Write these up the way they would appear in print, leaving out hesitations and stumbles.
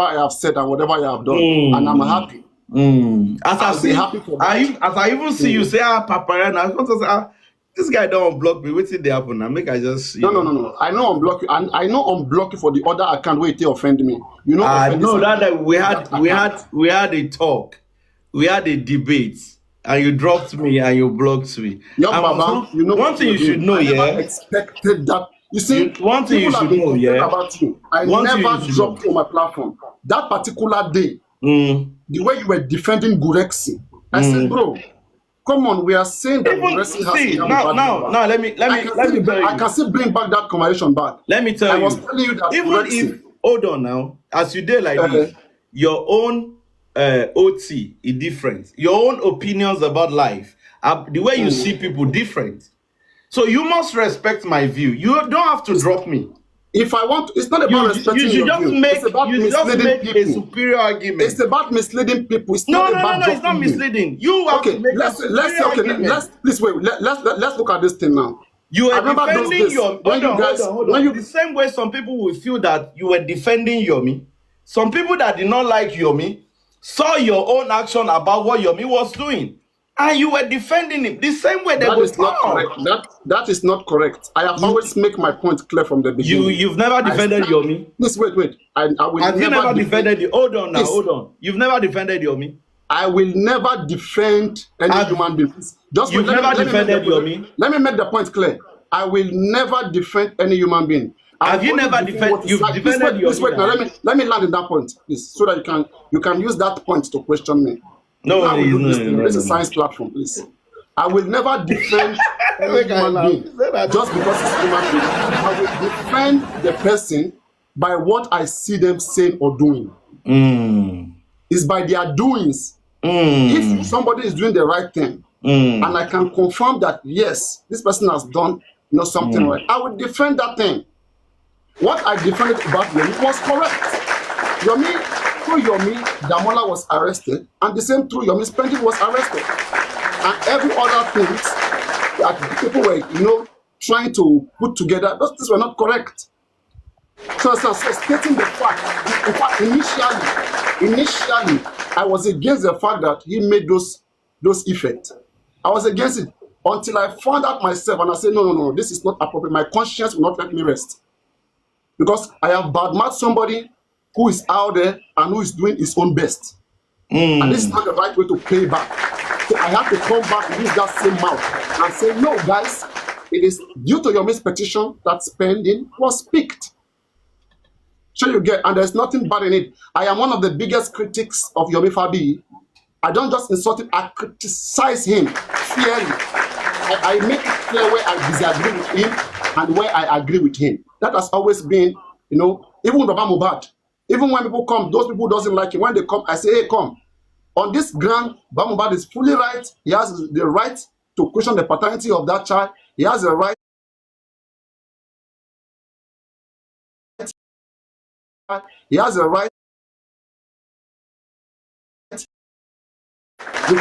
I have said and whatever I have done, and I'm happy. As I I'll be see, happy for that. as I even see you say, Papariano, I was going to say, this guy don't block me. What's it they happen now? Make I just No. I know unblock you, and I know unblock you for the other account where they offend me. You know, offend no, this that we account. had a talk, we had a debate, and you dropped me and you blocked me. Young And Baba, you know one what thing you're you should doing. know, I never yeah. expected that. You see, One thing you people have should been know, complaining yeah. about you. I One thing never you should dropped know. you on my platform. That particular day, the way you were defending Gurexi, I said, bro, come on, we are saying that Even Gurexi has see to have a bad now, number. let me tell I can you. still bring back that conversation back. Let me tell I you. was telling you that Even Gurexi, if hold on now, as you did like this, your own OT is different. Your own opinions about life, the way you see people different. So you must respect my view. You don't have to drop me. if I want, it's not about respecting should your just view. make It's about misleading a people. superior argument. It's about misleading people. It's No, not about it's not dropping you. misleading. You have to Okay, make a let's superior argument. let's please wait. Let's look at this thing now. You I were remember those defending days your when you guys when you the same way some people will feel that you were defending Yomi. Some people that did not like Yomi saw your own action about what Yomi was doing, and you were defending him the same way they that would is not correct. That is not correct. I have always make my point clear from the beginning. You've never defended Yomi. Please wait. I will Have you never defend defended you? Hold on now, Please. hold on. You've never defended Yomi. I will never defend any human being. Just You've wait, never defended Yomi. Let me make the point clear. I will never defend any human being. Have you never defended? You've defended Yomi. Please wait now. Let me land in that point, please, so that you can use that point to question me. No, this is a science platform, please. I will never defend any human being just because it's human being. I will defend the person by what I see them saying or doing. It's by their doings. If somebody is doing the right thing, and I can confirm that yes, this person has done something right, I will defend that thing. What I defended about Yomi was correct. Through Yomi, Damola was arrested, and the same through Yomi, Splendid was arrested. And every other things that people were, trying to put together, those things were not correct. So stating the fact, in fact, initially, I was against the fact that he made those effects. I was against it until I found out myself, and I said, no, this is not appropriate. My conscience will not let me rest. Because I have badmouthed somebody who is out there and who is doing his own best. And this is not the right way to pay back. So I have to come back and use that same mouth and say, no, guys, it is due to your petition that spending was picked. So you get, and there's nothing bad in it. I am one of the biggest critics of Yomi Fabi. I don't just insult him, I criticize him fairly. I make it clear where I disagree with him and where I agree with him. That has always been, even with Baba Mohbad. Even when people come, those people doesn't like it. When they come, I say, hey, come. On this ground, Baba Mohbad is fully right. He has the right to question the paternity of that child. He has the right. He has a right. We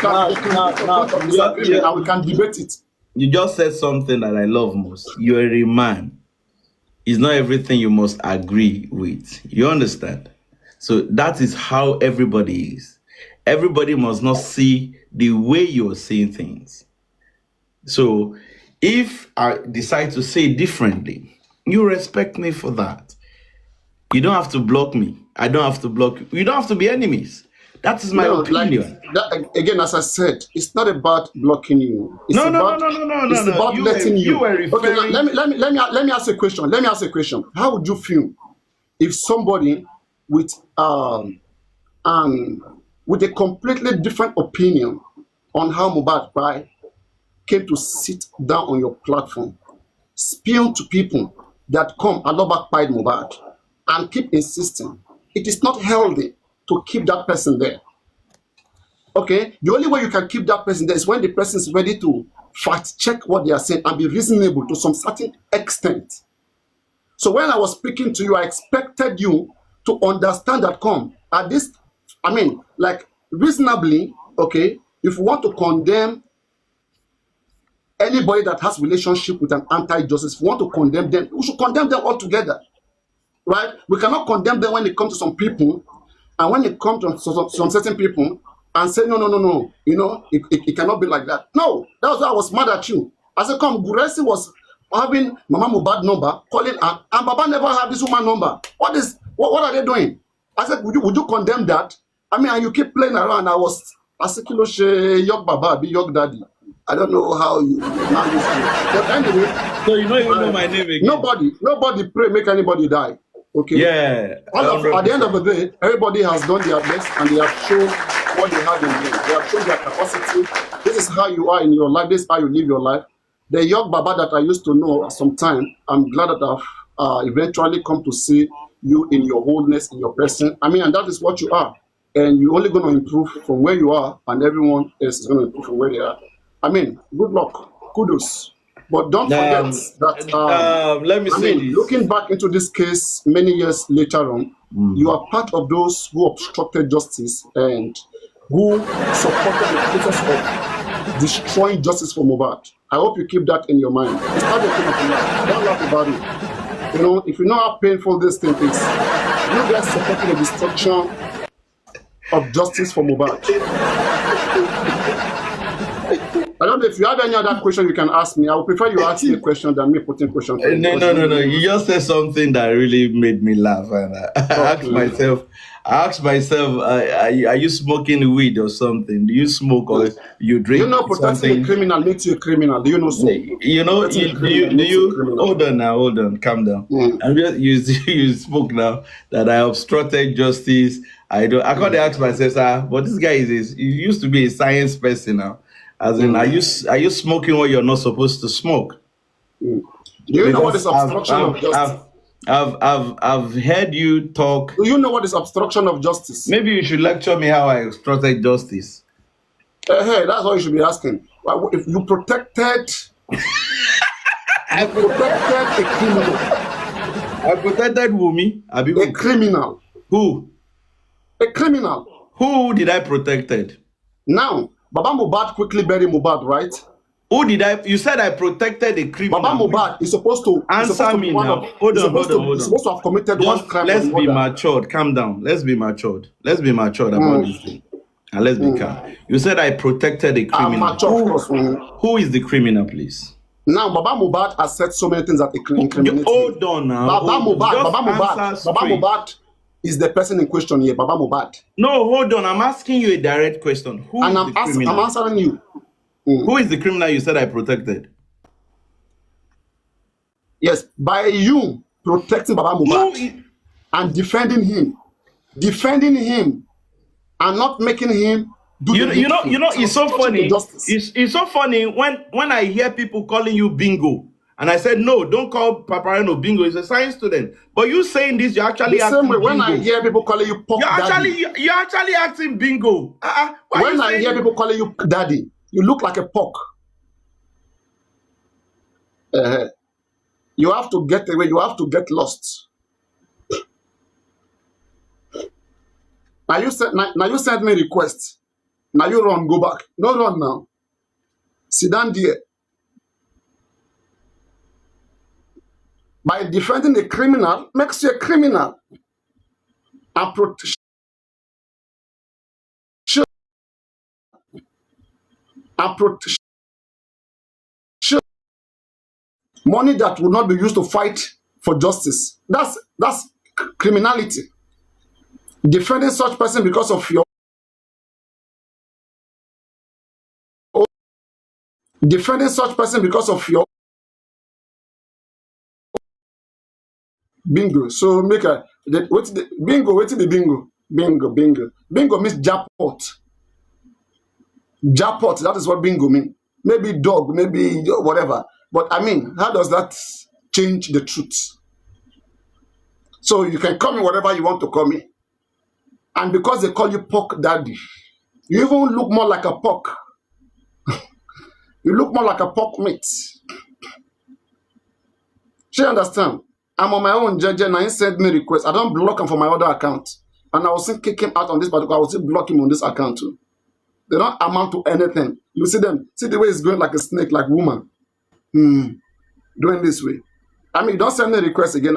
can debate it. You just said something that I love most. You're a man. It's not everything you must agree with. You understand? So that is how everybody is. Everybody must not see the way you're seeing things. So if I decide to say differently, you respect me for that. You don't have to block me. I don't have to block you. You don't have to be enemies. That is my opinion. Again, as I said, it's not about blocking you. It's about letting you. Okay, let me ask a question. Let me ask a question. How would you feel if somebody with a completely different opinion on how Mohbad died came to sit down on your platform, spill to people that come Alobak pied Mohbad, and keep insisting it is not healthy to keep that person there? Okay, the only way you can keep that person there is when the person is ready to fact check what they are saying and be reasonable to some certain extent. So when I was speaking to you, I expected you to understand that reasonably, okay, if you want to condemn anybody that has relationship with an anti-justice, if you want to condemn them, we should condemn them all together, right? We cannot condemn them when it comes to some people And when it comes to some certain people and say, no, no, no, no, it cannot be like that. No, that's why I was mad at you. I said, come, Guresi was having Mama Mubad number, calling her, and Baba never had this woman number. What are they doing? I said, would you condemn that? I mean, and you keep playing around. I said, Kilo she York Baba, be Yorkdaddy. I don't know how you manage it. But anyway, So you don't even know my name again. Nobody pray make anybody die. Okay. Yeah. At the end of the day, everybody has done their best and they have shown what they have in them. They have shown their capacity. This is how you are in your life. This is how you live your life. The York Baba that I used to know at some time, I'm glad that I've eventually come to see you in your wholeness, in your person. I mean, and that is what you are. And you're only going to improve from where you are, and everyone else is going to improve from where they are. I mean, good luck. Kudos. But don't forget that, let me say this. looking back into this case many years later on, you are part of those who obstructed justice and who supported the process of destroying justice for Mohbad. I hope you keep that in your mind. It's not a thing of life. Don't laugh about it. If you know how painful this thing is, you guys supporting the destruction of justice for Mohbad. I don't know if you have any other question you can ask me. I would prefer you ask me a question than me putting questions. No. You just said something that really made me laugh, and I asked myself, are you smoking weed or something? Do you smoke or you drink? Protecting a criminal makes you a criminal. Do you know so? Do you hold on, calm down. I'm just you spoke now that I obstructed justice. I can't ask myself, but this guy he used to be a science person now. As in, are you smoking what you're not supposed to smoke? Do you know what is obstruction of justice? I've heard you talk. Do you know what is obstruction of justice? Maybe you should lecture me how I obstructed justice. Hey, that's what you should be asking. If you protected, a criminal. I protected Wumi. A criminal. Who? A criminal. Who did I protected? Now, Baba Mohbad quickly buried Mohbad, right? Who did I? You said I protected a criminal. Baba Mohbad is supposed to answer me now. Hold on. He's supposed to have committed one crime. Let's be matured. Calm down. Let's be matured. About this thing, and let's be calm. You said I protected a criminal. I'm mature, of course. Who is the criminal, please? Now, Baba Mohbad has said so many things that incriminate. Hold on now. Baba Mohbad is the person in question here, Baba Mohbad. No, hold on. I'm asking you a direct question. Who is the criminal? I'm answering you. Who is the criminal you said I protected? Yes, by you protecting Baba Mohbad and defending him, and not making him do. It's so funny. It's so funny when I hear people calling you bingo. And I said, no, don't call Papariano bingo. He's a science student. But you saying this, you're actually the same way. When I hear people calling you pork daddy, you're actually acting bingo. When I hear people calling you daddy, you look like a pork. You have to get away. You have to get lost. Now you sent me request. Now you run, go back. No run now. Sit down there. By defending a criminal makes you a criminal. And money that will not be used to fight for justice. That's criminality. Defending such person because of your bingo. So make a what's the bingo? What's the bingo? Bingo means jackpot. Jackpot. That is what bingo means. Maybe dog, maybe whatever. But I mean, how does that change the truth? So you can call me whatever you want to call me, and because they call you pork daddy, you even look more like a pork. You look more like a pork meat. She understand? I'm on my own, JJ, and I send me request. I don't block him from my other account. And I will still kick him out on this particular. I will still block him on this account too. They don't amount to anything. You see them. See the way it's going like a snake, like woman. Doing this way. I mean, don't send me request again.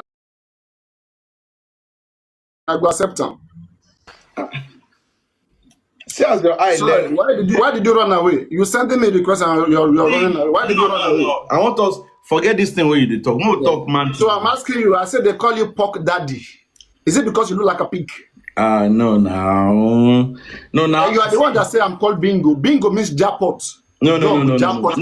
I go accept them. See as your eye So left. why did you run away? You sending me request and you're running away. Why did you run away? I want us forget this thing where you dey talk. No talk, man. So I'm asking you, I said they call you pork daddy. Is it because you look like a pig? No, now. No, now. And you are the one that say I'm called bingo. Bingo means jackpot. No, Jackpot.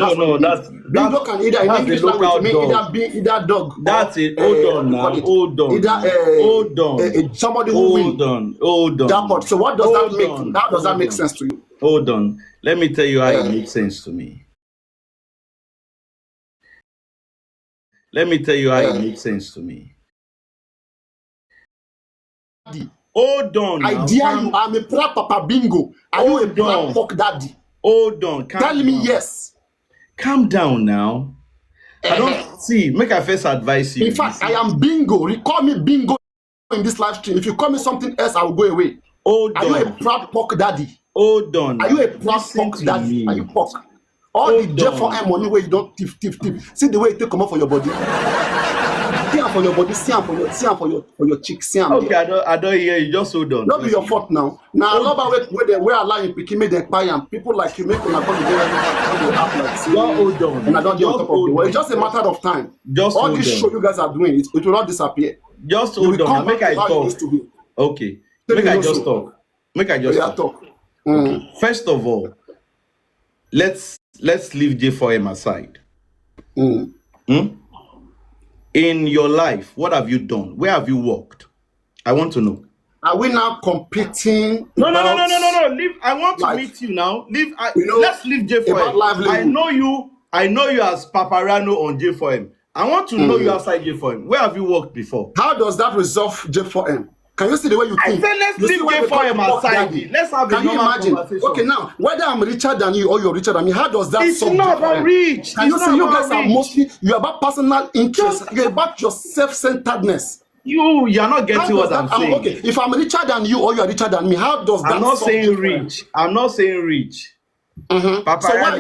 Bingo can either in English language mean either dog. That's it. Hold on now. Hold on. Hold on. Somebody who wins. Hold on. Jackpot. So what does that make? How does that make sense to you? Hold on. Let me tell you how it makes sense to me. Let me tell you how it makes sense to me. Hold on. I dare you. I'm a proud Papa Bingo. Are you a proud pork daddy? Hold on. Tell me yes. Calm down now. I don't see. Make I first advise you. In fact, I am Bingo. Call me Bingo in this live stream. If you call me something else, I will go away. Hold on. Are you a proud pork daddy? Hold on. Are you a proud pork daddy? Are you pork? All the J4M money where you don't thief. See the way you take come up for your body. See am for your body. See am for your cheek. See am. Okay, I don't hear you. Just hold on. Not be your fault now. Now, I love where they allow you pick me the and people like you make una come together and act like see. Hold on. And I don't get on top of the world. It's just a matter of time. Just all this show you guys are doing, it will not disappear. Just hold on. Make I talk. Okay. Make I just talk. Make I just talk. Okay. First of all, let's leave J4M aside. In your life, what have you done? Where have you worked? I want to know. Are we now competing? No. Leave. I want to meet you now. Leave. Let's leave J4M. I know you as Papariano on J4M. I want to know you outside J4M. Where have you worked before? How does that resolve J4M? Can you see the way you think? I said let's leave J4M aside. Let's have a normal conversation. Okay, now, whether I'm richer than you or you're richer than me, how does that solve? It's not about rich. Can you see you guys are mostly, you're about personal interest. You're about your self-centeredness. You're not getting what I'm saying. Okay, if I'm richer than you or you're richer than me, how does that I'm not saying rich. I'm not saying rich. So why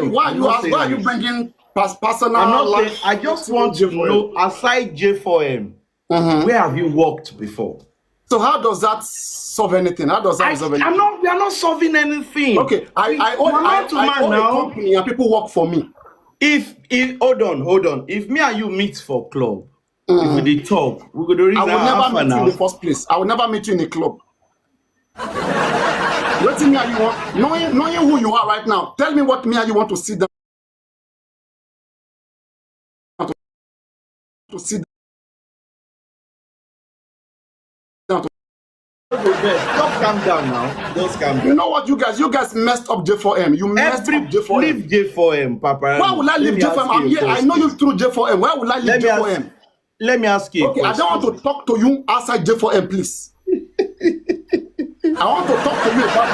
are you bringing personal life? I just want to know, aside J4M, where have you worked before? So how does that solve anything? How does that resolve anything? We are not solving anything. Okay, I own a company and people work for me. If hold on. If me and you meet for club, if we talk, we go to reason. I will never meet you in the first place. I will never meet you in a club. What me and you want? Knowing who you are right now, tell me what me and you want to sit down. Just calm down now. Just calm down. You know what, you guys messed up J4M. You messed up J4M. Leave J4M, Papa. Why would I leave J4M? I'm here. I know you through J4M. Why would I leave J4M? Let me ask you. Okay, I don't want to talk to you outside J4M, please. I want to talk to you about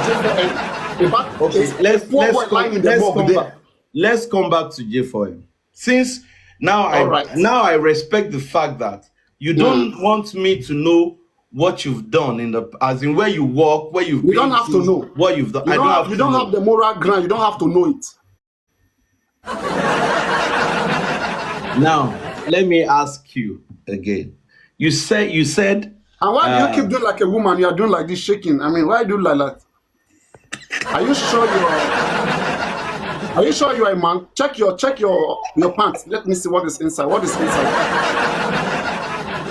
J4M. Let's come back to J4M. Since now I respect the fact that you don't want me to know what you've done as in where you work, where you've been. You don't have to know what you've done. You don't have the moral ground. You don't have to know it. Now, let me ask you again. You said. And why do you keep doing like a woman? You are doing like this, shaking. I mean, why do you like that? Are you sure you are a man? Check your pants. Let me see what is inside. What is inside?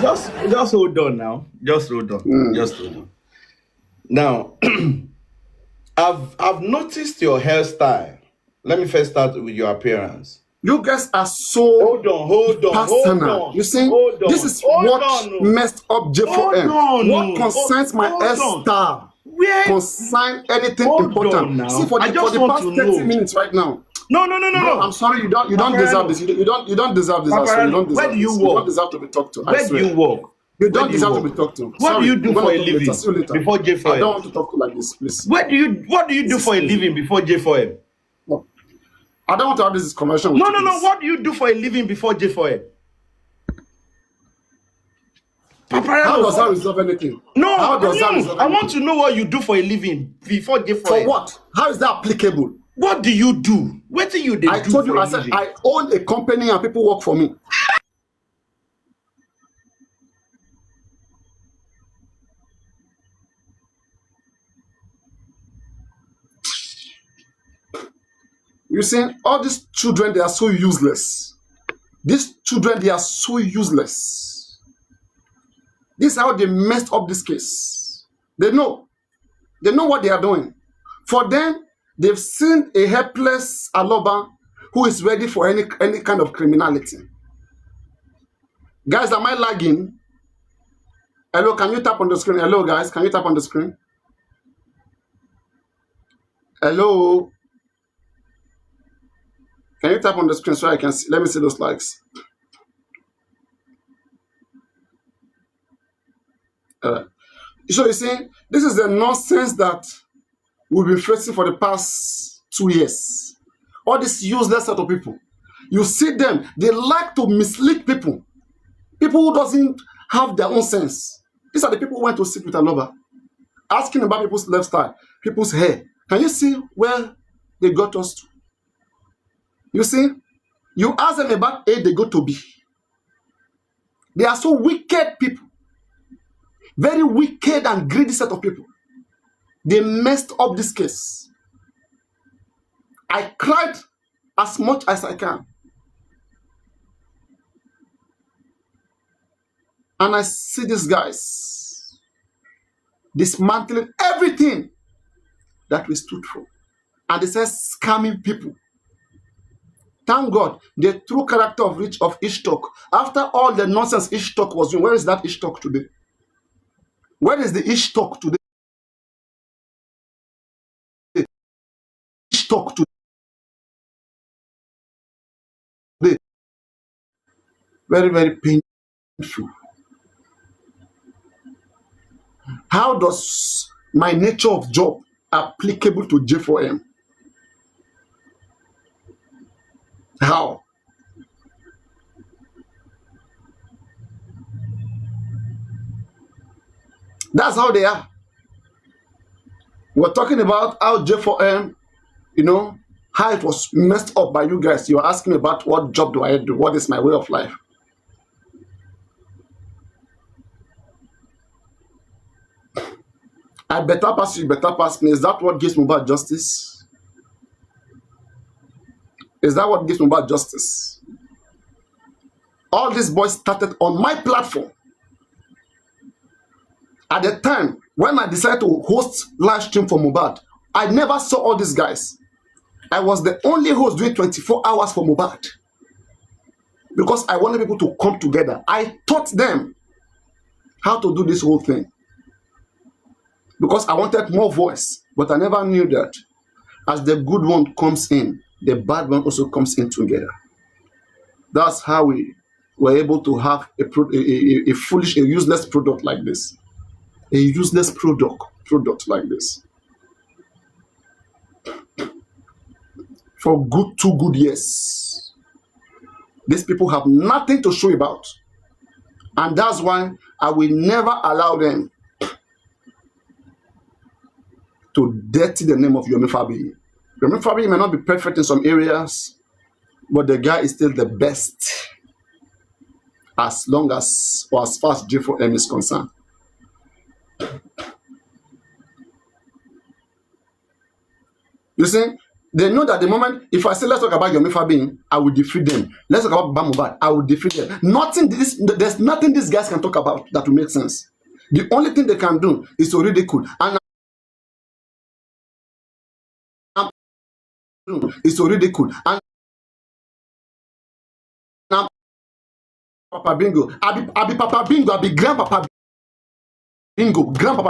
Just hold on now. Just hold on. Just hold on. Now, I've noticed your hairstyle. Let me first start with your appearance. You guys are so hold on. You see, this is what messed up J4M. What concerns my hairstyle? Concern anything important? Now. See, for the past 30 minutes right now. No. I'm sorry, you don't deserve this. You don't deserve this. Where do you work? You don't deserve to be talked to. Where do you work? You don't deserve to be talked to. What do you do for a living before J4M? I don't want to talk to like this, please. What do you do for a living before J4M? No. I don't want to have this conversation with you. No. What do you do for a living before J4M? Papariano, how does that resolve anything? No, how does that resolve anything? I want to know what you do for a living before J4M. For what? How is that applicable? What do you do? What do you do? I told you, I said I own a company and people work for me. You see, all these children, they are so useless. These children, they are so useless. This is how they messed up this case. They know. They know what they are doing. For them, they've seen a helpless Aloba who is ready for any kind of criminality. Guys, am I lagging? Hello, can you tap on the screen? Hello, guys, can you tap on the screen? Hello? Can you tap on the screen so I can see? Let me see those likes. So you see, this is the nonsense that we've been facing for the past 2 years. All these useless set of people. You see them, they like to mislead people. People who doesn't have their own sense. These are the people who went to sit with a lover, asking about people's lifestyle, people's hair. Can you see where they got us to? You see, you ask them about A, they go to B. They are so wicked people. Very wicked and greedy set of people. They messed up this case. I cried as much as I can. And I see these guys dismantling everything that we stood for. And they say scamming people. Thank God, the true character of Ishtok, after all the nonsense Ishtok was doing, where is that Ishtok today? Where is the Ishtok today? Ishtok today. Very, very painful. How does my nature of job applicable to J4M? How? That's how they are. We're talking about how J4M, how it was messed up by you guys. You're asking about what job do I do? What is my way of life? I better pass you, better pass me. Is that what gives Mohbad justice? Is that what gives Mohbad justice? All these boys started on my platform. At the time, when I decided to host live stream for Mohbad, I never saw all these guys. I was the only host doing 24 hours for Mohbad. Because I wanted people to come together. I taught them how to do this whole thing. Because I wanted more voice. But I never knew that as the good one comes in, the bad one also comes in together. That's how we were able to have a useless product like this. A useless product like this. For 2 good years. These people have nothing to show about. And that's why I will never allow them to dirty the name of Yomi Fabiyi. Yomi Fabiyi may not be perfect in some areas, but the guy is still the best as long as, or as far as J4M is concerned. You see, they know that the moment, if I say, let's talk about Yomi Fabiyi, I will defeat them. Let's talk about Mohbad, I will defeat them. There's nothing these guys can talk about that will make sense. The only thing they can do is to ridicule. And is to ridicule. And now, Papa Bingo, I be Papa Bingo, I be Grandpapa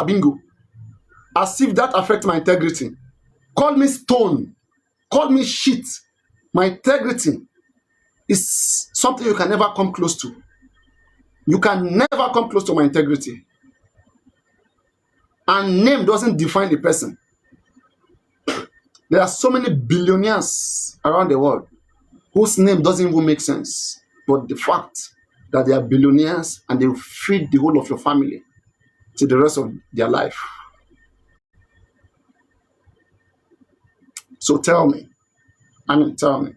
Bingo. As if that affects my integrity. Call me stone. Call me shit. My integrity is something you can never come close to. You can never come close to my integrity. And name doesn't define the person. There are so many billionaires around the world whose name doesn't even make sense. But the fact that they are billionaires and they will feed the whole of your family to the rest of their life. So tell me. Tell me.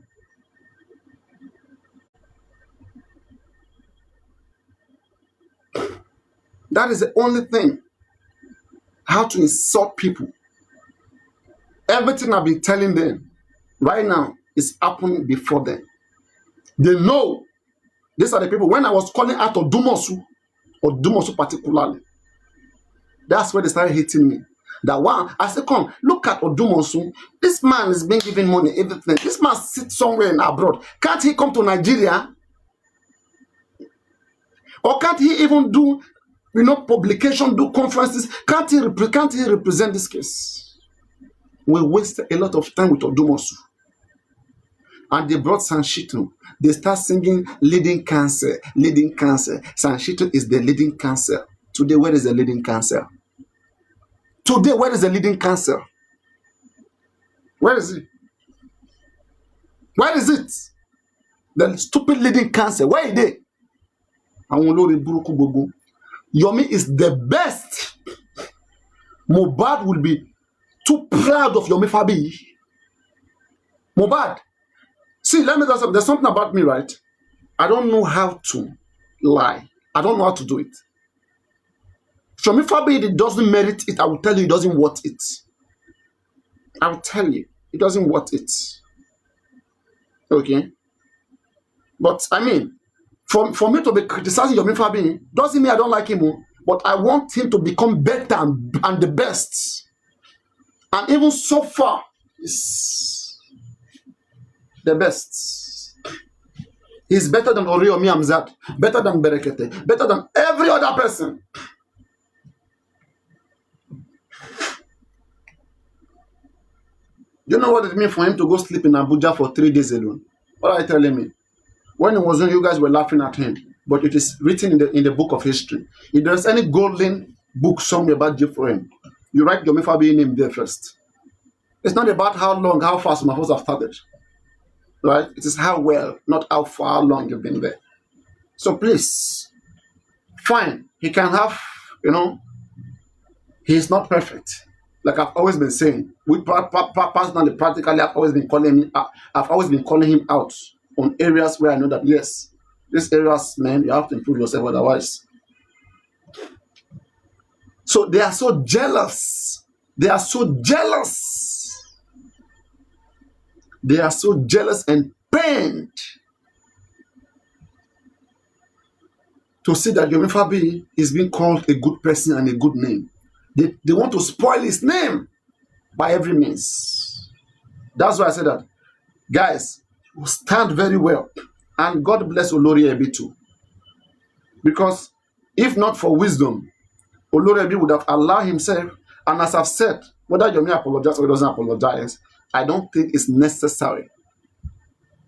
That is the only thing. How to insult people. Everything I've been telling them right now, is happening before them. They know. These are the people. When I was calling out of Dumosu particularly, that's where they started hitting me. That one, I said, come, look at Odumosu. This man is being given money, everything. This man sits somewhere in abroad. Can't he come to Nigeria? Or can't he even do, publication, do conferences? Can't he represent this case? We wasted a lot of time with Odumosu. And they brought Sanshito. They start singing leading cancer, leading cancer. Sanshito is the leading cancer. Today, where is the leading cancer? Today, where is the leading cancer? Where is it? Where is it? The stupid leading cancer. Where is it? Yomi is the best. Mohbad will be too proud of Yomi Fabi. Mohbad. See, let me tell you something. There's something about me, right? I don't know how to lie. I don't know how to do it. Yomi Fabi doesn't merit it. I will tell you, he doesn't want it. I will tell you, he doesn't want it. Okay? But, I mean, for me to be criticizing Yomi Fabi doesn't mean I don't like him, but I want him to become better and the best. And even so far, is the best. He's better than Oriomi Amzat, better than Berekete, better than every other person. You know what it means for him to go sleep in Abuja for 3 days alone? What are you telling me? When it was when you guys were laughing at him, but it is written in the book of history. If there's any golden book somewhere about you for him, you write Yomi Fabi name there first. It's not about how long, how fast my have started. Right? It is how well, not how far, how long you've been there. So please, fine. He can have, he's not perfect. Like I've always been saying, personally, practically, I've always been calling him out on areas where I know that, yes, these areas, man, you have to improve yourself otherwise. So they are so jealous. They are so jealous. They are so jealous and pained to see that Yomi Fabi is being called a good person and a good name. They want to spoil his name by every means. That's why I said that, guys, stand very well. And God bless Olori Ebi too. Because if not for wisdom, Olori Ebi would have allowed himself, and as I've said, whether Yomi apologizes or he doesn't apologize, I don't think it's necessary.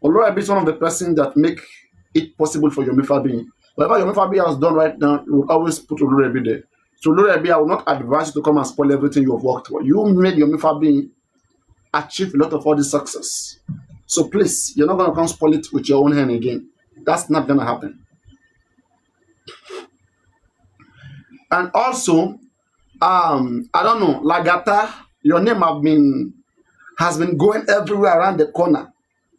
Olori Ebi is one of the persons that make it possible for Yomi Fabi. Whatever Yomi Fabi has done right now, we will always put Olori Ebi there. So Olori Ebi, I will not advise you to come and spoil everything you have worked for. You made Yomi Fabi achieve a lot of all this success. So please, you're not going to come spoil it with your own hand again. That's not going to happen. And also, I don't know, Lagata, your name has been going everywhere around the corner.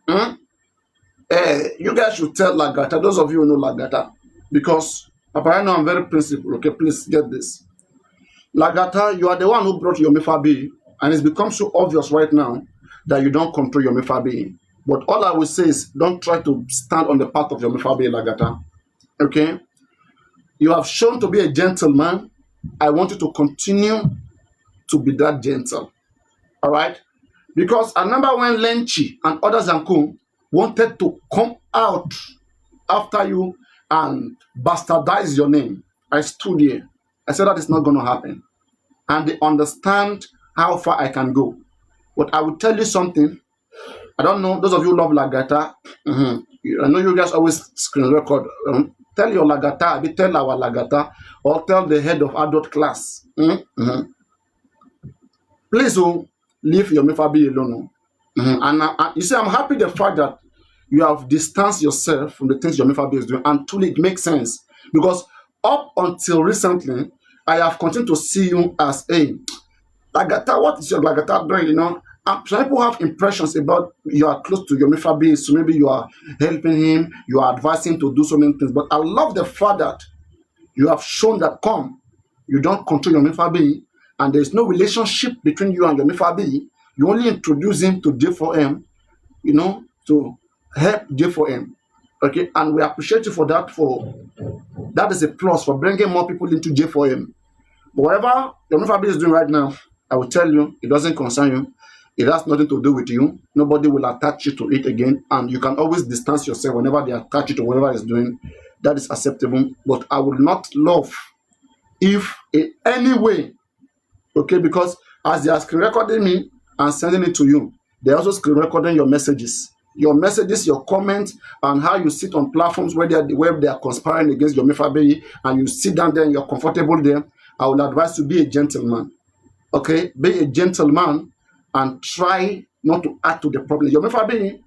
You guys should tell Lagata, those of you who know Lagata, because Papariano, I'm very principled. Okay, please get this. Lagata, you are the one who brought Yomi Fabi, and it's become so obvious right now that you don't control Yomi Fabi. But all I will say is, don't try to stand on the path of Yomi Fabi, Lagata. Okay? You have shown to be a gentleman. I want you to continue to be that gentle. All right? Because I remember when Lenchi and others wanted to come out after you and bastardize your name. I stood here. I said that is not going to happen. And they understand how far I can go. But I will tell you something. I don't know, those of you who love Lagata, I know you guys always screen record. Tell your Lagata, tell our Lagata, or tell the head of adult class. Please leave Yomi Fabi alone. And you see, I'm happy the fact that you have distanced yourself from the things Yomi Fabi is doing, and truly it makes sense. Because up until recently, I have continued to see you as a Lagata. What is your Lagata doing? Some people have impressions about you are close to Yomi Fabi, so maybe you are helping him, you are advising him to do so many things. But I love the fact that you have shown that, you don't control Yomi Fabi, and there is no relationship between you and Yomi Fabi. You only introduce him to J4M. to help J4M. Okay, and we appreciate you for that. That is a plus for bringing more people into J4M. But whatever your family is doing right now, I will tell you, it doesn't concern you. It has nothing to do with you. Nobody will attach you to it again, and you can always distance yourself whenever they attach you to whatever is doing. That is acceptable. But I would not love if in any way, okay, because as they are screen recording me and sending it to you, they're also screen recording your messages. Your messages, your comments, and how you sit on platforms where they are conspiring against your Mefabeyi, and you sit down there and you're comfortable there. I would advise you to be a gentleman. Okay, be a gentleman and try not to add to the problem. Your Mefabeyi,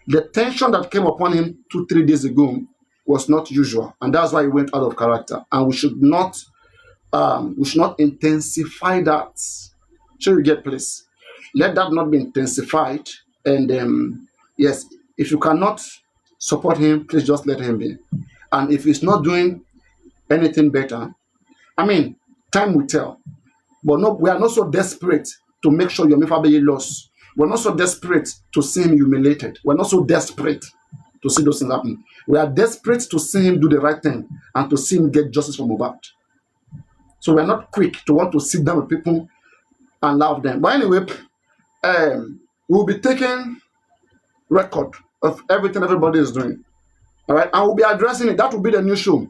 the tension that came upon him 2-3 days ago was not usual, and that's why he went out of character. And we should not intensify that. So you get, please. Let that not be intensified. And yes, if you cannot support him, please just let him be. And if he's not doing anything better, I mean, time will tell. But no, we are not so desperate to make sure your Mefabeyi lost. We're not so desperate to see him humiliated. We're not so desperate to see those things happen. We are desperate to see him do the right thing and to see him get justice from Mohbad. So we're not quick to want to sit down with people and love them. But anyway, we'll be taking record of everything everybody is doing. All right, and we'll be addressing it. That will be the new show.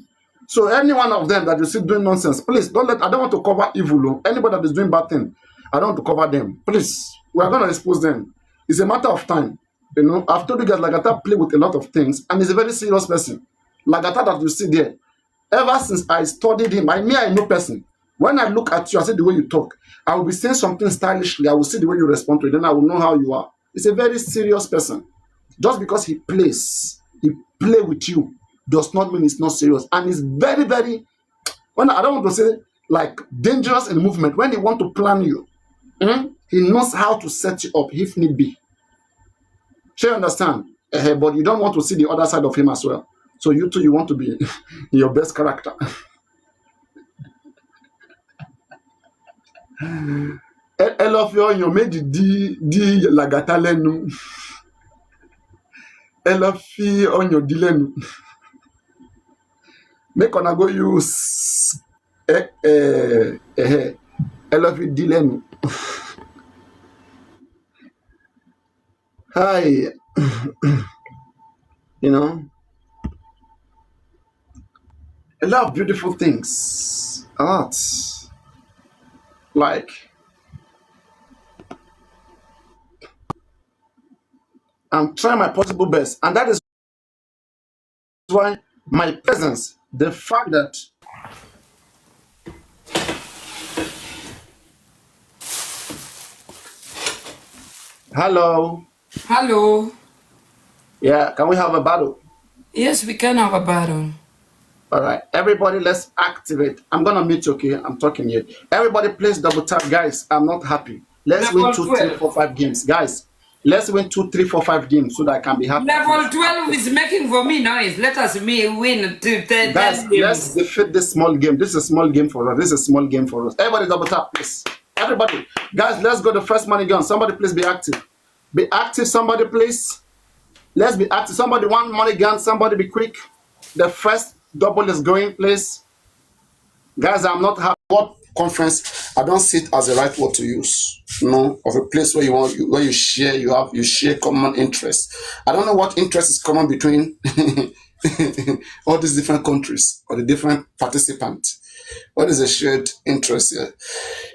So any one of them that you see doing nonsense, please don't let. I don't want to cover evil. Anybody that is doing bad thing, I don't want to cover them. Please, we are going to expose them. It's a matter of time. I've told you guys, Lagata play with a lot of things, and he's a very serious person. Lagata that you see there, ever since I studied him, I know person. When I look at you, I see the way you talk. I will be saying something stylishly. I will see the way you respond to it. Then I will know how you are. He's a very serious person. Just because he play with you, does not mean it's not serious. And it's very, very, I don't want to say like dangerous in movement. When they want to plan you, he knows how to set you up if need be. So you understand? But you don't want to see the other side of him as well. So you too, you want to be in your best character. I love you made di Lagata lenu. I love you on your dilenu. Make on go use I love you dilenu. Hi. I love beautiful things. Art. Like, I'm trying my possible best. And that is why my presence, the fact that hello. Yeah, can we have a battle? Yes, we can have a battle. All right, everybody, let's activate. I'm gonna mute you, okay? I'm talking here. Everybody, please double tap, guys. I'm not happy. Let's win 2, 3, 4, 5 games, guys. Let's win 2, 3, 4, 5 games so that I can be happy. Level 12 is making for me noise. Let us win 2, 10 guys, games. Let's defeat this small game. This is a small game for us. Everybody double tap, please. Everybody, guys, let's go to first money gun. Somebody please be active. Be active, somebody please. Let's be active. Somebody one money gun. Somebody be quick. The first double is going, please. Guys, I'm not happy. What conference? I don't see it as the right word to use. Of a place where you share common interests. I don't know what interest is common between all these different countries or the different participants. What is a shared interest here?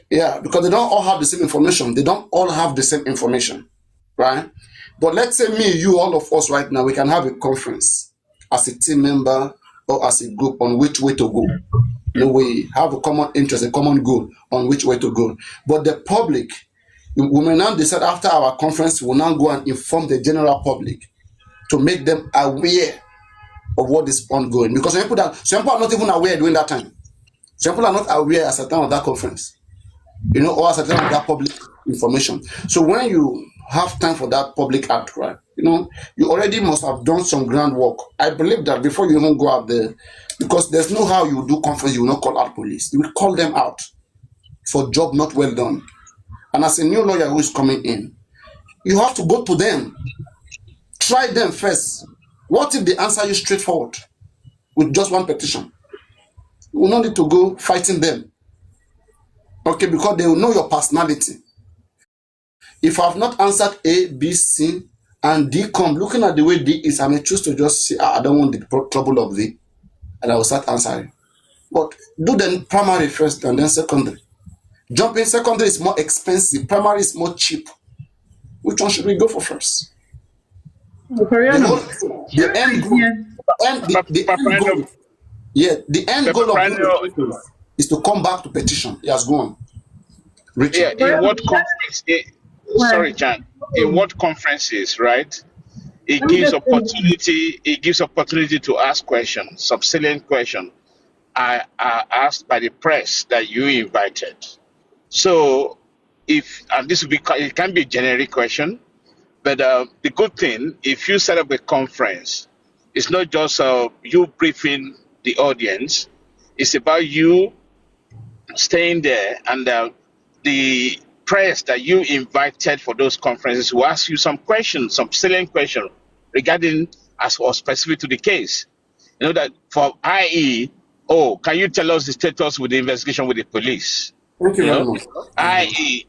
Yeah, because they don't all have the same information. They don't all have the same information, right? But let's say me, you, all of us right now, we can have a conference as a team member or as a group on which way to go. We have a common interest, a common goal on which way to go. But the public, we may now decide after our conference, we'll now go and inform the general public to make them aware of what is ongoing. Because some people are not even aware during that time. Some people are not aware at the time of that conference, or at the time of that public information. So when you have time for that public outcry, you already must have done some groundwork. I believe that before you even go out there, because there's no how you do conference, you will not call out police. You will call them out for job not well done. And as a new lawyer who is coming in, you have to go to them Try them first. What if they answer you straightforward with just one petition? You will not need to go fighting them. Okay, because they will know your personality. If I have not answered A, B, C, and D come, looking at the way D is, I may choose to just say, I don't want the trouble of D, and I will start answering. But do the primary first and then secondary. Jumping secondary is more expensive. Primary is more cheap. Which one should we go for first? Papariano. The end goal. The end goal. Yeah, the end goal of the is to come back to petition. He has gone. Richard. Yeah, in what conference? Sorry, Jan. In what conferences, right? It gives opportunity. It gives opportunity to ask questions, some salient questions are asked by the press that you invited. So, and this will be, it can be a generic question, but the good thing, if you set up a conference, it's not just you briefing the audience. It's about you staying there, and the press that you invited for those conferences will ask you some questions, some salient questions regarding or specific to the case. You know that for IE, can you tell us the status with the investigation with the police? Thank you very much. IE,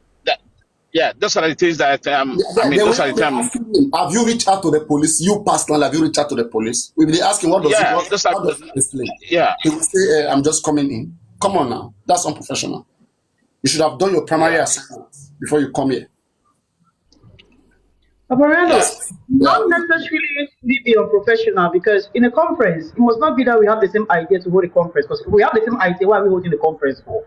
those are the things that those are the terms. Have you reached out to the police? You personally, have you reached out to the police? We'll be asking what does it explain? Yeah. He will say, I'm just coming in. Come on now. That's unprofessional. You should have done your primary assignment before you come here. Papariano, not necessarily be unprofessional, because in a conference, it must not be that we have the same idea to hold a conference. Because if we have the same idea, why are we holding the conference for?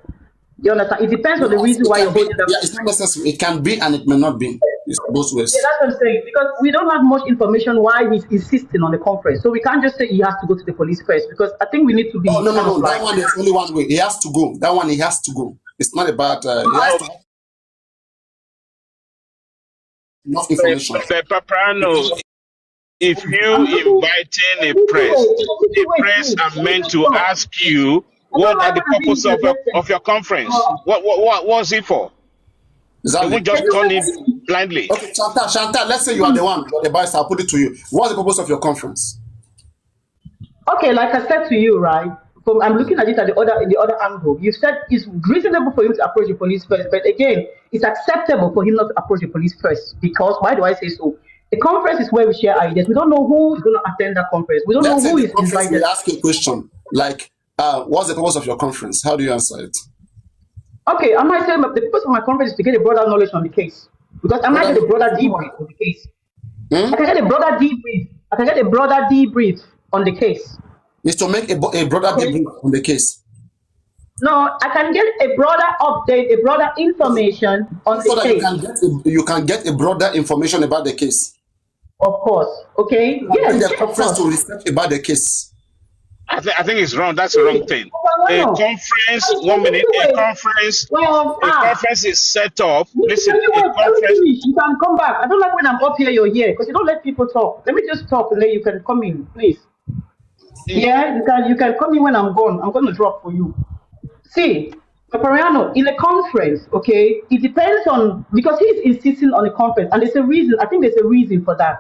You understand? It depends on the reason why you're holding the conference. It's not necessary. It can be and it may not be. It's both ways. Yeah, that's what I'm saying. Because we don't have much information why he's insisting on the conference. So we can't just say he has to go to the police first, because I think we need to be. No. That one is only one way. He has to go. That one he has to go. It's not about he has to have enough information. Papariano, if you inviting the press are meant to ask you what are the purpose of your conference. What was it for? Exactly. You won't just turn it blindly. Okay, Chantal, let's say you are the one, you're the barrister, I'll put it to you. What's the purpose of your conference? Okay, like I said to you, right? I'm looking at it in the other angle. You said it's reasonable for him to approach the police first, but again, it's acceptable for him not to approach the police first, because why do I say so? The conference is where we share ideas. We don't know who is going to attend that conference. We don't know who is invited. We ask you a question like, what's the purpose of your conference? How do you answer it? Okay, I might say the purpose of my conference is to get a broader knowledge on the case, because I might get a broader debrief on the case. I can get a broader debrief. I can get a broader debrief on the case. Is to make a broader debrief on the case. No, I can get a broader update, a broader information on the case. So that you can get a broader information about the case. Of course. Okay. Yes. In the conference to research about the case. I think it's wrong. That's the wrong thing. A conference, 1 minute. A conference is set up. Listen, a conference. You can come back. I don't like when I'm up here, you're here, because you don't let people talk. Let me just talk, and then you can come in, please. Yeah, you can come in when I'm gone. I'm going to drop for you. See, Papariano, in a conference, okay, it depends on, because he's insisting on a conference, and there's a reason. I think there's a reason for that.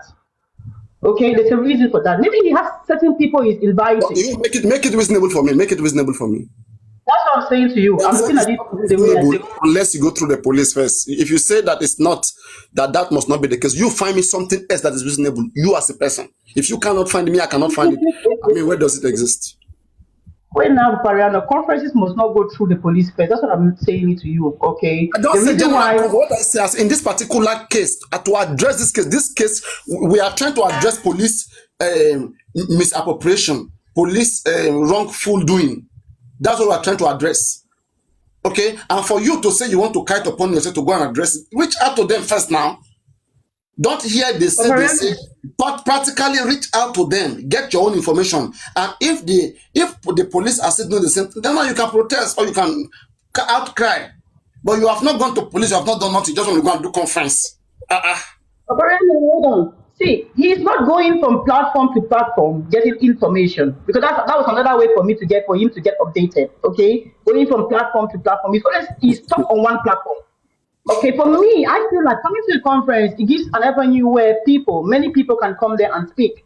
Okay, there's a reason for that. Maybe he has certain people he's inviting. Make it reasonable for me. Make it reasonable for me. That's what I'm saying to you. I'm looking at it the way I say. Unless you go through the police first. If you say that it's not, that must not be the case, you find me something else that is reasonable. You as a person. If you cannot find me, I cannot find it. I mean, where does it exist? Wait now, Papariano, conferences must not go through the police first. That's what I'm saying to you, okay? I don't say what I say is in this particular case, to address this case, we are trying to address police misappropriation, police wrongful doing. That's what we are trying to address. Okay? And for you to say you want to kite upon yourself to go and address it, reach out to them first now. Don't hear they say, but practically reach out to them, get your own information. And if the police are still doing the same thing, then now you can protest or you can outcry. But you have not gone to police, you have not done nothing, you just want to go and do conference. Hold on. See, he's not going from platform to platform getting information, because that was another way for him to get updated. Okay, going from platform to platform. He's stuck on one platform. Okay, for me, I feel like coming to the conference, it gives an avenue where many people can come there and speak.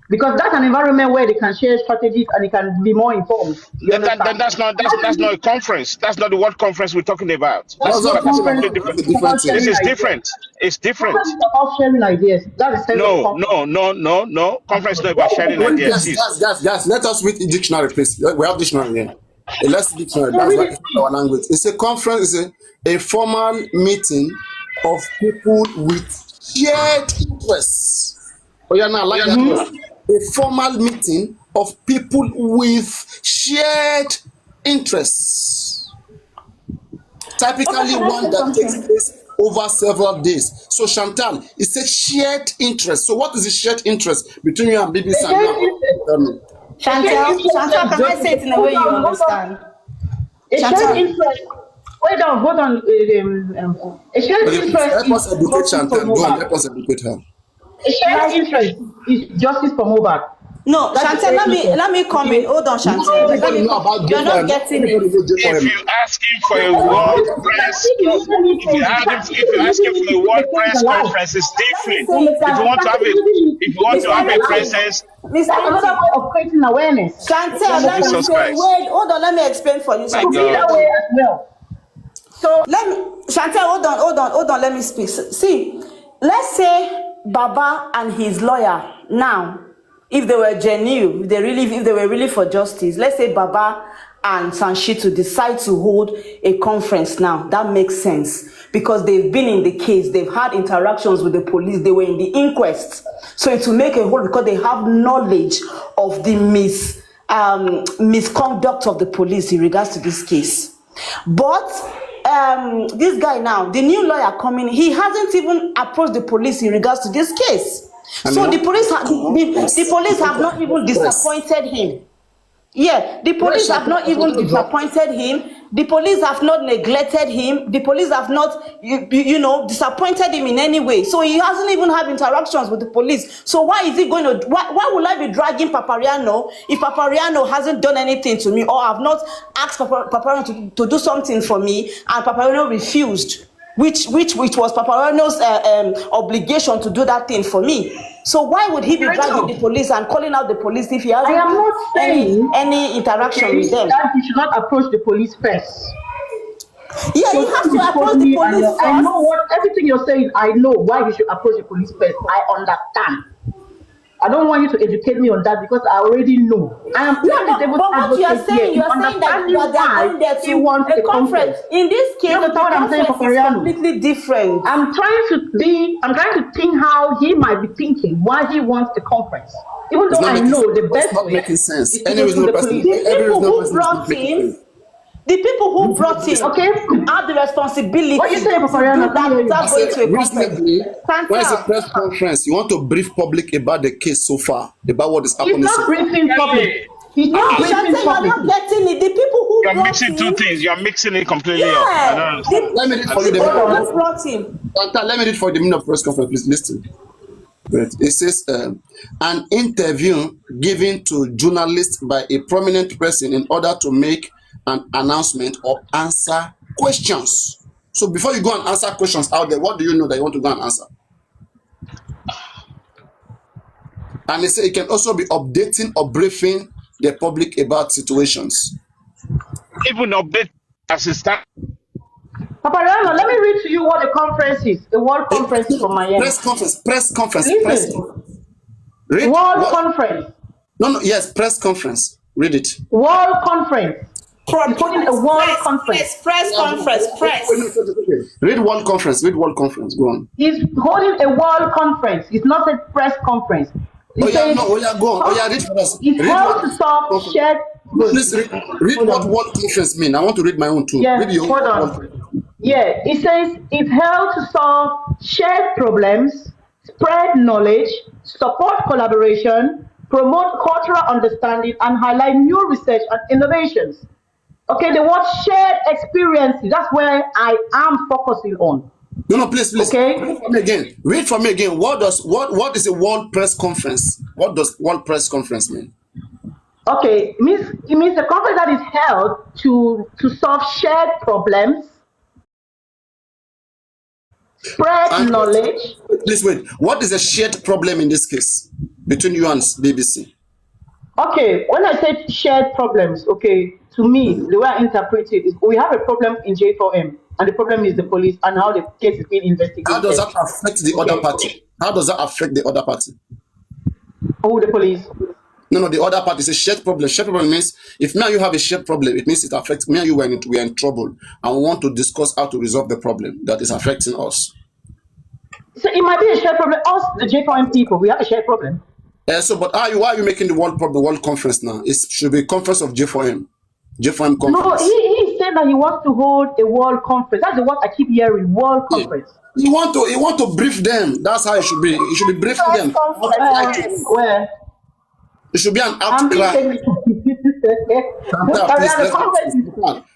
Because that's an environment where they can share strategies and they can be more informed. You understand? That's not a conference. That's not the what conference we're talking about. That's That's This is what not I'm like a talking conference. about. completely That's different. a different About thing. This sharing is ideas. different. It's Conference different. is about sharing ideas. That's the sense of No, conference. no, no, no, no. Conference is not about sharing Wait, ideas. guys, Sis. let us read the dictionary, please. We have dictionary here. A let's dictionary. So That's read why it, it's not our please. language. It's a conference. It's a formal meeting of people with shared interests. Oh yeah, now I like that word. A formal meeting of people with shared interests. Okay, Typically can I one say that takes something? place over several days. So Chantal, it's a shared interest. So what is the shared interest between you and BBC A and you shared and interest. Tell A shared Chantel, interest Chantel, is can I just say it in a hold way you on, hold on. understand? A shared Chantel, interest. Wait down, hold on. A shared Okay, please interest help is us educate justice for Chantal. Go on, Mohbad. help us educate her. A shared like interest is justice for Mohbad. no, That's a Chantel, shared let interest. me come in. Okay. Hold on, Not Chantel. Let everybody me know come. about You're not J4M. Not getting everybody it. knows If J4M. you ask him for a You world can press, see the reason me if you saying you ask him, can't see if you the ask reason him me for a keep the world case press alive. conference, it's Let me different. say You it, If you understand? want to have a, if you want to Mr. have a Iti, presence, Mr. That's another Iti, way of creating awareness. You Chantel, let me understand? Jesus say, Christ, wait, hold on, let me explain for you, my To be Chantel. that Hold God. way on. as well. So Let me, Chantel, hold on, let me speak. See, let's say Baba and his lawyer now, if they were genuine, if they were really for justice, let's say Baba and Sanshitu decide to hold a conference now, that makes sense because they've been in the case, they've had interactions with the police, they were in the inquest. So it will make a whole because they have knowledge of the misconduct of the police in regards to this case. But this guy now, the new lawyer coming, he hasn't even approached the police in regards to this case. And So what? the police have not even Press. disappointed him. Yeah, the Where's police have Chantal? not even Chantal drop. disappointed him. The police have not neglected him. The police have not, disappointed him in any way. So he hasn't even had interactions with the police. So why is he going to? Why will I be dragging Papariano if Papariano hasn't done anything to me or have not asked Papariano to do something for me and Papariano refused? Which was Papariano's obligation to do that thing for me. So why would he be dragging the police and calling out the police if he I hasn't am had not saying any interaction with okay them? that you should not approach the police first. Yeah, So he since has to you approach told the me and police I know first. what everything you're saying, I know why you should approach the police first. I understand. I don't want you to educate me on that because I already know. I am Yeah, playing the devil's but what advocate here you in are saying understanding that they are why going there he to wants a a conference. conference. In this You case, understand the what I'm saying, conference is Papariano? completely different. I'm trying to think how he might be thinking, why he wants the conference. Even It's though not I making know sense. the It's best not way making sense. is to Any go through reasonable the person, police. every reasonable person is not making sense. The people who brought Reasonably, him Okay? have the What you responsibility say, to Papariano? I do can't that hear you. I without going said to a conference. reasonably, when it's a Chantal, press conference, you want to brief public about the case so far, about what is He's happening so not far. briefing public. Really? He's no, not Ah, briefing Chantal, you are public. not getting it. The people who you're brought mixing two him, things. You're mixing it completely up. I don't yeah, understand. Let me read I for you don't the the meaning people of Hold press who on. brought conference. him. Let me read for you the meaning of press conference. Please listen. Right. It says an interview given to journalists by a prominent person in order to make an announcement or answer questions. So before you go and answer questions out there, what do you know that you want to go and answer? And they say it can also be updating or briefing the public about situations. even update as it stands. Papariano, let me read to you what the conference is. The World Conference No, from my end. press Listen. conference. Read World what? Conference. No, no, yes, press conference. Read it. World Conference. He's holding a world conference. Press conference, press. Read world conference. Read world conference. Go on. He's holding a world conference. It's not a press conference. Oh He yeah, says no, oh yeah, go on. Oh yeah, read for us. it's Read held what to solve conference. shared good. Please read Hold what on. world conference mean. I want to read my own too. Read Yeah, your hold own world on. conference. Yeah, it says it's held to solve shared problems, spread knowledge, support collaboration, promote cultural understanding, and highlight new research and innovations. Okay, the word shared experiences, that's where I am focusing on. No, no, please. Okay? Read for me again. Read for me again. What is a world press conference? What does world press conference mean? Okay, it means a conference that is held to solve shared problems, Spread And knowledge. please wait. What is a shared problem in this case between you and BBC? Okay, when I say shared problems, okay, to me, the way I interpret it is we have a problem in J4M, and the problem is the police and how the case is being How does investigated. that affect the other Okay, party? How does that affect the other party? who the police? No, the other party is a shared problem. Shared problem means if me and you have a shared problem, it means it affects me and you. We are in trouble, and we want to discuss how to resolve the problem that is affecting us. So it might be a shared problem. Us, the J4M people, we have a shared problem. But why are you making the world conference now? It should be a conference of J4M. J4M No, conference. he said that he wants to hold a world conference. That's the word I keep hearing, world Yeah. conference. You want to brief them. That's how it should be. You should be briefing them. Where? It should be an I'm being outcry. technical.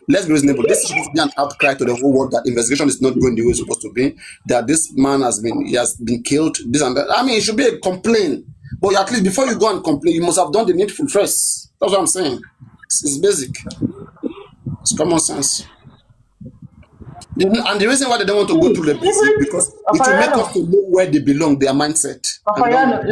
Let's be reasonable. This should be an outcry to the whole world that investigation is not going the way it's supposed to be. That this man has been killed. This and that. I mean, it should be a complaint. But at least before you go and complain, you must have done the needful first. That's what I'm saying. It's basic. It's common sense. And the reason why they don't want to go through the basic because it will make us to know where they belong, their mindset. Papariano,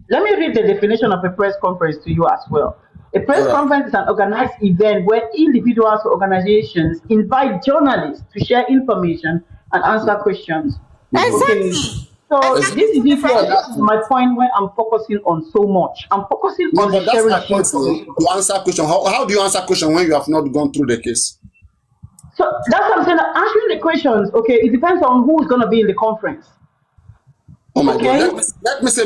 let me read the definition of a press conference to you as well. A press conference is an organized event where individuals or organizations invite journalists to share information and answer questions. Exactly. Okay. So this is my point where I'm focusing on so much. I'm focusing on but that's sharing my point to answer question. How do you answer question when you have not gone through the case? So that's what I'm saying. Answering the questions, okay, it depends on who's going to be in the conference. Oh my God! Let me say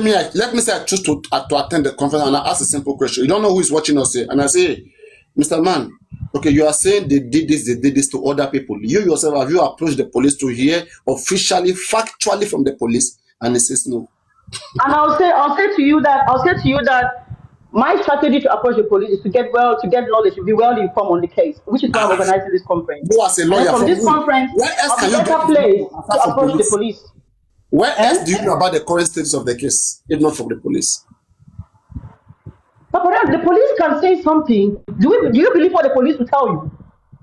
I choose to attend the conference and I ask a simple question. You don't know who is watching us here, and I say, hey, Mr. Man, okay, you are saying they did this to other people. You yourself, have you approached the police to hear officially, factually from the police? And he says no. And I'll say to you that my strategy to approach the police is to get knowledge, to be well informed on the case, which is why I'm organizing this conference. You as a lawyer, from this conference, I'm a better place to approach the police. Where else do you know about the current status of the case, if not from the police? But the police can say something. Do you believe what the police will tell you?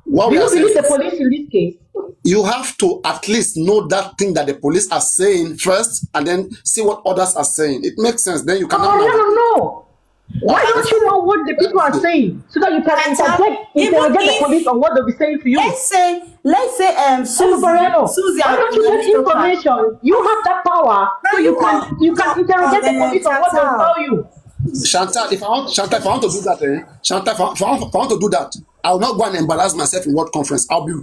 Do you believe the police in this case? You have to at least know that thing that the police are saying first, and then see what others are saying. It makes sense. Then you can. No. Why don't you know what the people are saying so that you can interrogate the police on what they'll be saying to you? Let's say Susie, why don't you get information? You have that power, so you can interrogate the police on what they'll tell you. Chantal, if I want to do that, Chantal, if I want to do that, I will not go and embarrass myself in what conference. I'll be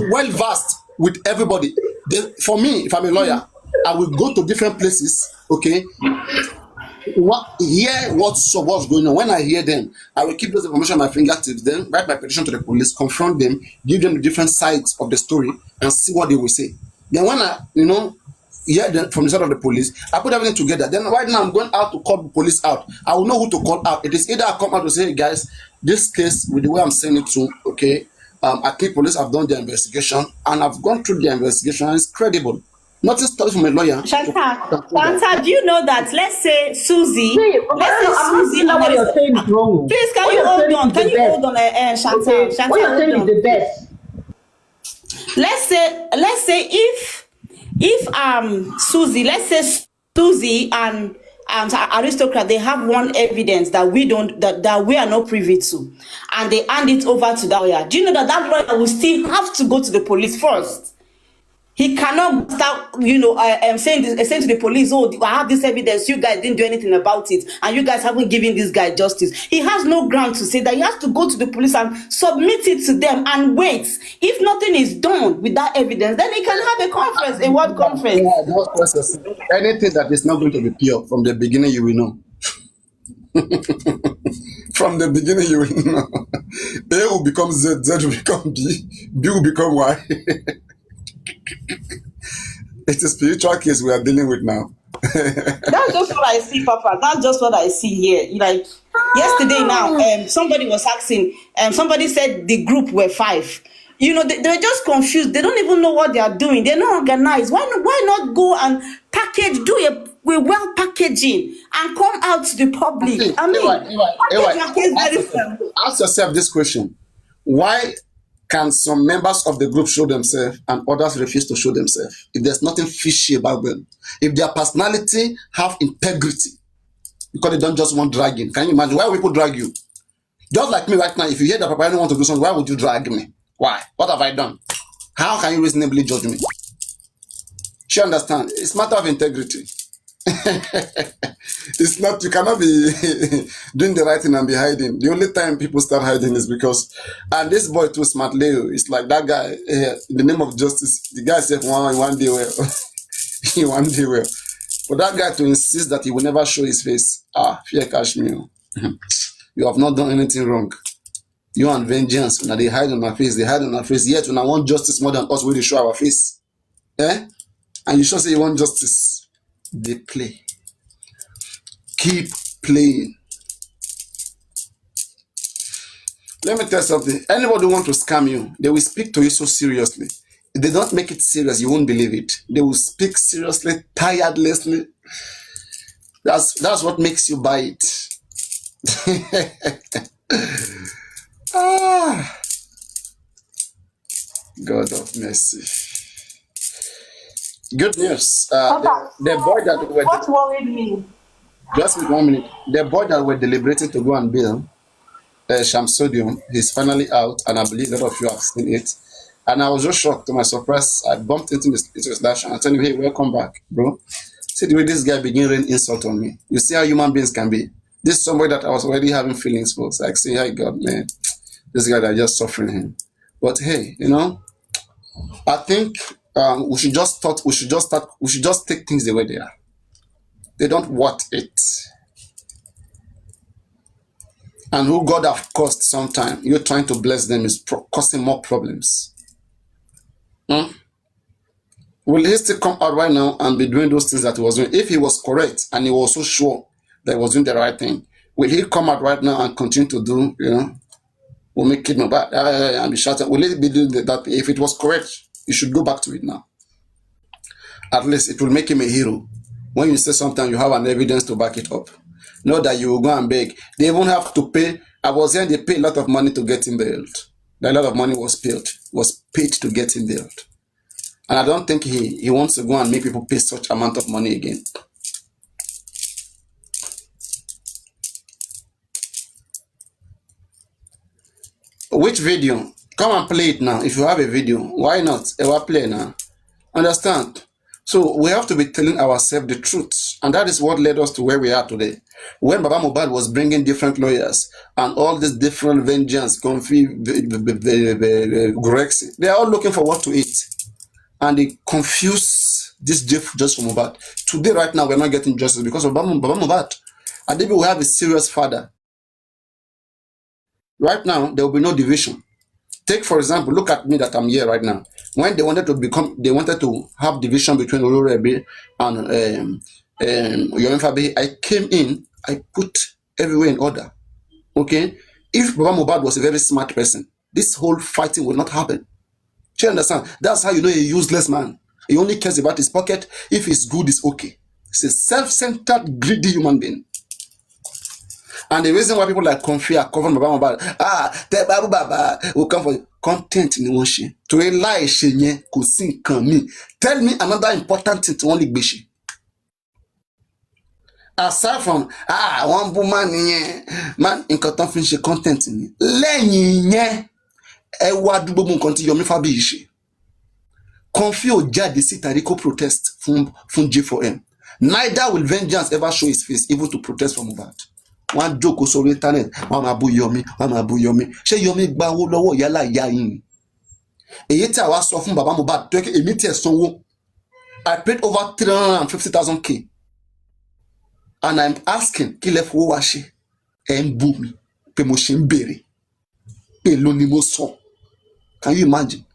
well versed with everybody. For me, if I'm a lawyer, I will go to different places. Okay. Hear what's going on. When I hear them, I will keep those information on my fingertips, then write my petition to the police, confront them, give them the different sides of the story, and see what they will say. Then when I, hear them from the side of the police, I put everything together. Then right now I'm going out to call the police out. I will know who to call out. It is either I come out to say, hey guys, this case, with the way I'm saying it to, okay, I think police have done their investigation, and I've gone through their investigation, and it's credible. Nothing stopped from a lawyer. Shanta, do you know that? Let's say Susie. Susie. What you're saying is wrong. Please, can you hold on? Shanta? Shanta, what you're saying is the best. Let's say if Susie, let's say Susie and Aristocrat, they have one evidence that we are not privy to, and they hand it over to that lawyer. Do you know that lawyer will still have to go to the police first? He cannot start, saying to the police, oh, I have this evidence, you guys didn't do anything about it, and you guys haven't given this guy justice. He has no ground to say that. He has to go to the police and submit it to them and wait. If nothing is done with that evidence, then he can have a conference, a world conference. Yeah, anything that is not going to be pure, from the beginning you will know. From the beginning you will know. A will become Z, Z will become B, B will become Y. It's a spiritual case we are dealing with now. That's just what I see, Papa. That's just what I see here. Like yesterday now, somebody was asking, somebody said the group were 5. They're just confused. They don't even know what they are doing. They're not organized. Why not go and do a well packaging and come out to the public? Ask yourself this question. Why Can some members of the group show themselves and others refuse to show themselves? If there's nothing fishy about them, if their personality have integrity, because they don't just want dragging. Can you imagine why people drag you? Just like me right now, if you hear that Papariano want to do something, why would you drag me? Why? What have I done? How can you reasonably judge me? You understand? It's a matter of integrity. It's not, you cannot be doing the right thing and be hiding. The only time people start hiding is because, and this boy too smart, Leo, it's like that guy, in the name of justice, the guy said one day well, he one day well. For that guy to insist that he will never show his face, fear catch me. You have not done anything wrong. You and vengeance, when they hide on our face, they hide on our face, yet when I want justice more than us, we show our face. Eh? And you sure say you want justice. They play. Keep playing. Let me tell you something. Anybody who want to scam you, they will speak to you so seriously. If they don't make it serious, you won't believe it. They will speak seriously, tirelessly. That's what makes you buy it. God of mercy. Good news. The boy that were What worried me? just 1 minute. The boy that were deliberating to go and bail, Shamsodium, he's finally out, and I believe a lot of you have seen it. And I was just shocked. To my surprise, I bumped into his dash and I told him, "Hey, welcome back, bro." See the way this guy began raining insult on me. You see how human beings can be. This is somebody that I was already having feelings for. So I say, "Hey, God, man, this guy that just suffering him." But hey, I think we should just take things the way they are. They don't want it. And who God have caused sometime, you're trying to bless them is causing more problems. Will he still come out right now and be doing those things that he was doing? If he was correct and he was so sure that he was doing the right thing, will he come out right now and continue to do, will make it bad and be shouting? Will he be doing that? If it was correct, you should go back to it now. At least it will make him a hero. When you say something, you have an evidence to back it up. Not that you will go and beg. They even have to pay. I was hearing they pay a lot of money to get him bailed. A lot of money was paid to get him bailed. And I don't think he wants to go and make people pay such amount of money again. Which video? Come and play it now. If you have a video, why not? I will play now. Understand? So we have to be telling ourselves the truth. And that is what led us to where we are today. When Baba Mohbad was bringing different lawyers and all these different vengeance, Grexy, they are all looking for what to eat. And they confuse this just for Mohbad. Today, right now, we're not getting justice because of Baba Mohbad. And then we have a serious father. Right now, there will be no division. Take, for example, look at me that I'm here right now. When they wanted to have division between Olorebe and Yomifabi, I came in, I put everywhere in order. Okay? If Baba Mohbad was a very smart person, this whole fighting would not happen. Do you understand? That's how you know a useless man. He only cares about his pocket. If it's good, it's okay. He's a self-centered, greedy human being. And the reason why people like Comfy are covering Baba Mohbad, the Babu Baba will come for content in the ocean. To a lie, tell me another important thing to only Bishi. Aside from, one woman, man, in Cotton finish content in it. Lenny, Ewa Dubo Conti Yomifabi Ishi. Comfy o jáde síta rí kó protest from G4M. Neither will vengeance ever show his face, even to protest from Mohbad. One joke on the internet, Mama Bu Yomi, Mama Bu Yomi. She Yomi gba owó lọ́wọ́ yálà ìyá yín. Èyí tí àwa sọ fún Baba Mohbad tó yẹ kí èmi tí ẹ sanwó. I paid over 350,000 K. And I'm asking, kí lẹ fowó wá ṣe? Ẹ ń bú mi pé mo ṣe ń béèrè. Pé ló ni mo sọ. Can you imagine?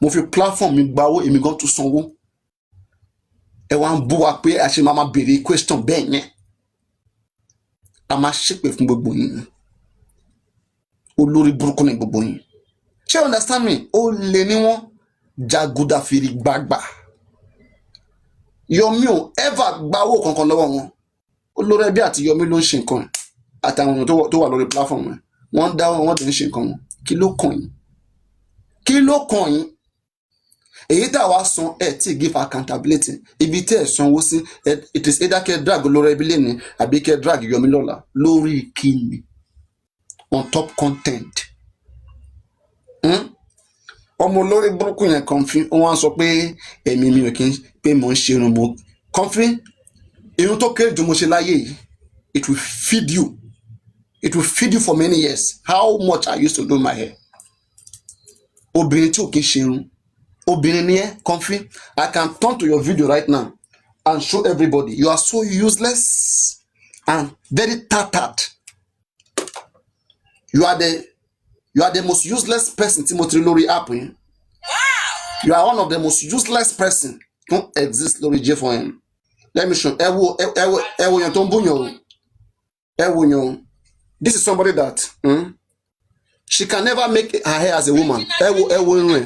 Mo fi platform mi gba owó èmi gan tún sanwó. Ẹ wá ń bú wa pé a ṣe máa béèrè question bẹ́ẹ̀ yẹn. A máa ṣépè fún gbogbo yín. Olórí burúkú ni gbogbo yín. Ṣé you understand me? Ó lè ní wọ́n jaguda fìrí gbàgbà. Yomi ò ever gba owó kankan lọ́wọ́ wọn. Olórí ẹbí àti Yomi ló ń ṣe nǹkan. Àtàwọn tó wà lórí platform wọn. Wọ́n dá wọn dẹ̀ ń ṣe nǹkan wọn. Kí ló kàn yín? kí ló kàn yín èyí tá a wá san ẹ tí give accountability ibi tí ẹ sanwó sí it is either kẹ́ drag lórí ẹbí lẹ́ni àbí kẹ́ drag Yomi lọ́la lórí kíni on top content. Ọmọ olórí burúkú yẹn Comfy wọ́n sọ pé èmi mi ò kí n pé mò ń ṣe irun mo Comfy irun tó kéré jù mo ṣe láyé yìí it will feed you for many years. How much I used to do my hair obìnrin tí ò kí n ṣe irun obìnrin ni ẹ Comfy I can turn to your video right now and show everybody you are so useless and very tattered. You are the most useless person Timothy lórí app yẹn. You are one of the most useless person who exist lórí J4M. Let me show you. Ẹ wo yẹn tó ń búyàn o. Ẹ wo yẹn. This is somebody that she can never make her hair as a woman. Ẹ wo irun ẹ.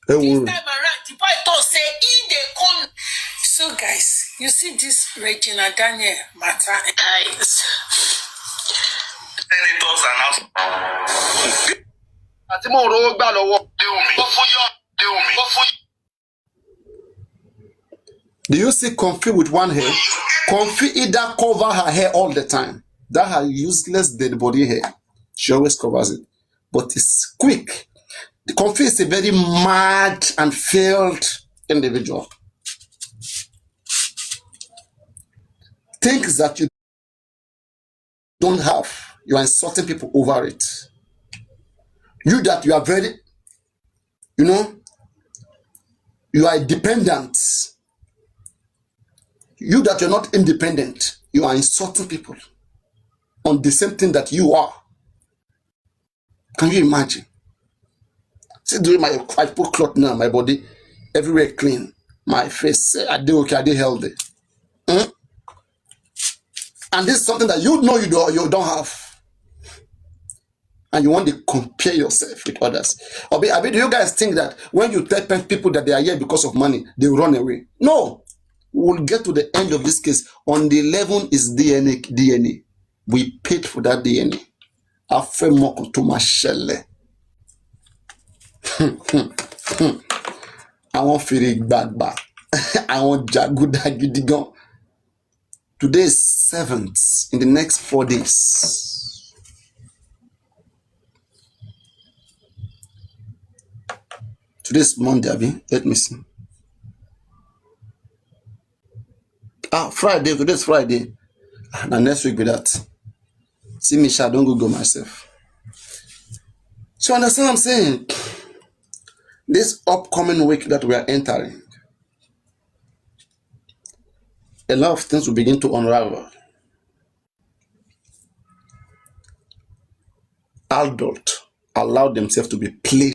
Ẹ wo irun. So guys, you see this Regina Daniel matter, guys. Senators are now. Àti mo ro gbà lọ́wọ́ Dewumi. Do you see Comfy with one hair? Comfy either cover her hair all the time. That her useless dead body hair. She always covers it. But it's quick. Comfy is a very mad and failed individual. Things that you don't have, you are insulting people over it. You that you are very, you are dependent. You that you're not independent, you are insulting people on the same thing that you are. Can you imagine? See, doing I put cloth now, my body, everywhere clean. My face, I do okay, I do healthy. And this is something that you know you don't have. And you want to compare yourself with others. Or do you guys think that when you tell people that they are here because of money, they will run away? No. We will get to the end of this case. On the 11 is DNA. We paid for that DNA. I feel more to my shell. I want feeling bad. I want Jaguda Gidigan. Today is 7th. In the next 4 days. Today is Monday, Abi. Let me see. Friday. Today is Friday. And next week be that. See me, I don't go myself. So understand what I'm saying? This upcoming week that we are entering, a lot of things will begin to unravel. Adults allow themselves to be played